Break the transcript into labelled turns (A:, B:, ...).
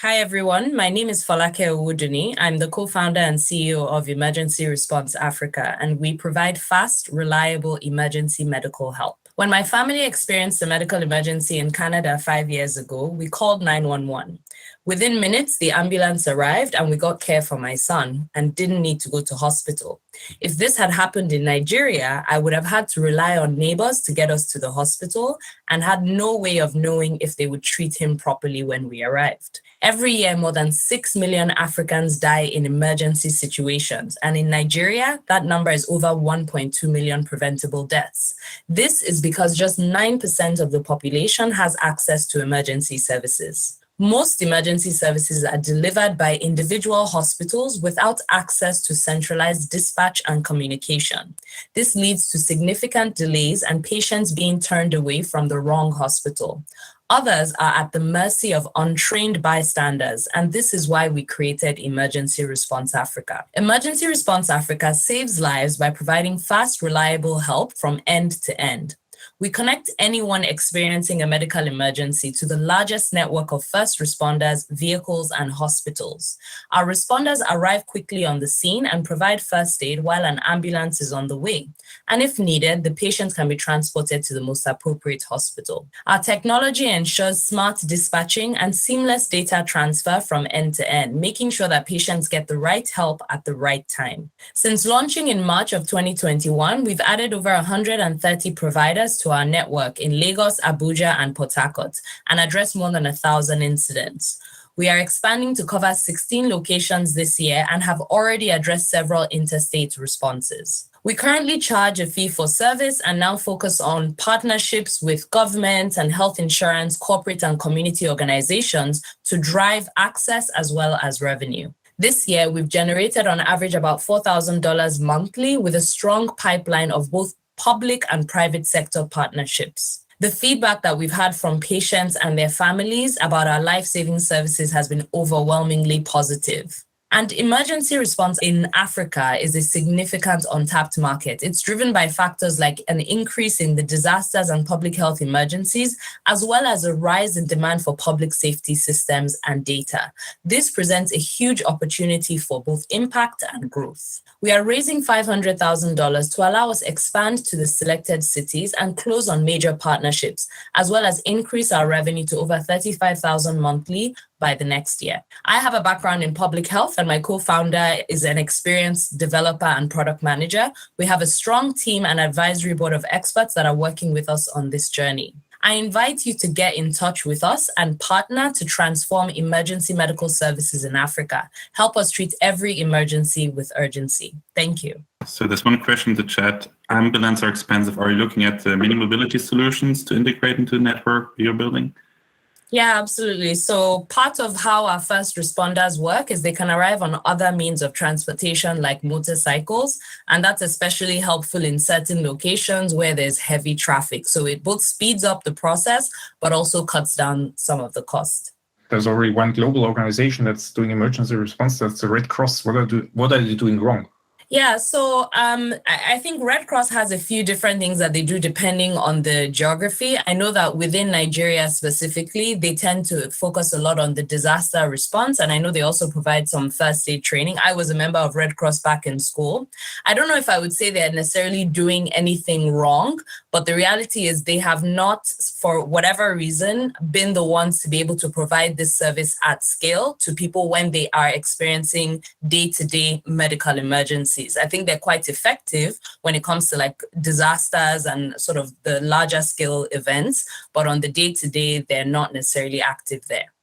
A: Hi, everyone. My name is Falake Owodunni. I'm the co-founder and CEO of Emergency Response Africa, and we provide fast, reliable emergency medical help. When my family experienced a medical emergency in Canada 5 years ago, we called 911. Within minutes, the ambulance arrived and we got care for my son and didn't need to go to hospital. If this had happened in Nigeria, I would have had to rely on neighbors to get us to the hospital and had no way of knowing if they would treat him properly when we arrived. Every year, more than 6 million Africans die in emergency situations. And in Nigeria, that number is over 1.2 million preventable deaths. This is because just 9% of the population has access to emergency services. Most emergency services are delivered by individual hospitals without access to centralized dispatch and communication. This leads to significant delays and patients being turned away from the wrong hospital. Others are at the mercy of untrained bystanders, and this is why we created Emergency Response Africa. Emergency Response Africa saves lives by providing fast, reliable help from end to end. We connect anyone experiencing a medical emergency to the largest network of first responders, vehicles, and hospitals. Our responders arrive quickly on the scene and provide first aid while an ambulance is on the way. And if needed, the patient can be transported to the most appropriate hospital. Our technology ensures smart dispatching and seamless data transfer from end to end, making sure that patients get the right help at the right time. Since launching in March of 2021, we've added over 130 providers to our network in Lagos, Abuja, and Port Harcourt, and address more than 1,000 incidents. We are expanding to cover 16 locations this year and have already addressed several interstate responses. We currently charge a fee for service and now focus on partnerships with government and health insurance, corporate and community organizations to drive access as well as revenue. This year, we've generated on average about $4,000 monthly with a strong pipeline of both public and private sector partnerships. The feedback that we've had from patients and their families about our life-saving services has been overwhelmingly positive. And emergency response in Africa is a significant untapped market. It's driven by factors like an increase in the disasters and public health emergencies, as well as a rise in demand for public safety systems and data. This presents a huge opportunity for both impact and growth. We are raising $500,000 to allow us expand to the selected cities and close on major partnerships, as well as increase our revenue to over $35,000 monthly by the next year. I have a background in public health and my co-founder is an experienced developer and product manager. We have a strong team and advisory board of experts that are working with us on this journey. I invite you to get in touch with us and partner to transform emergency medical services in Africa. Help us treat every emergency with urgency. Thank you.
B: So there's one question in the chat. Ambulances are expensive. Are you looking at the mini mobility solutions to integrate into the network you're building?
A: Yeah, absolutely. So part of how our first responders work is they can arrive on other means of transportation like motorcycles, and that's especially helpful in certain locations where there's heavy traffic. So it both speeds up the process, but also cuts down some of the cost.
C: There's already one global organization that's doing emergency response. That's the Red Cross. What are they doing wrong?
A: Yeah, so I think Red Cross has a few different things that they do depending on the geography. I know that within Nigeria specifically, they tend to focus a lot on the disaster response. And I know they also provide some first aid training. I was a member of Red Cross back in school. I don't know if I would say they're necessarily doing anything wrong, but the reality is they have not, for whatever reason, been the ones to be able to provide this service at scale to people when they are experiencing day-to-day medical emergencies. I think they're quite effective when it comes to like disasters and sort of the larger scale events, but on the day-to-day, they're not necessarily active there.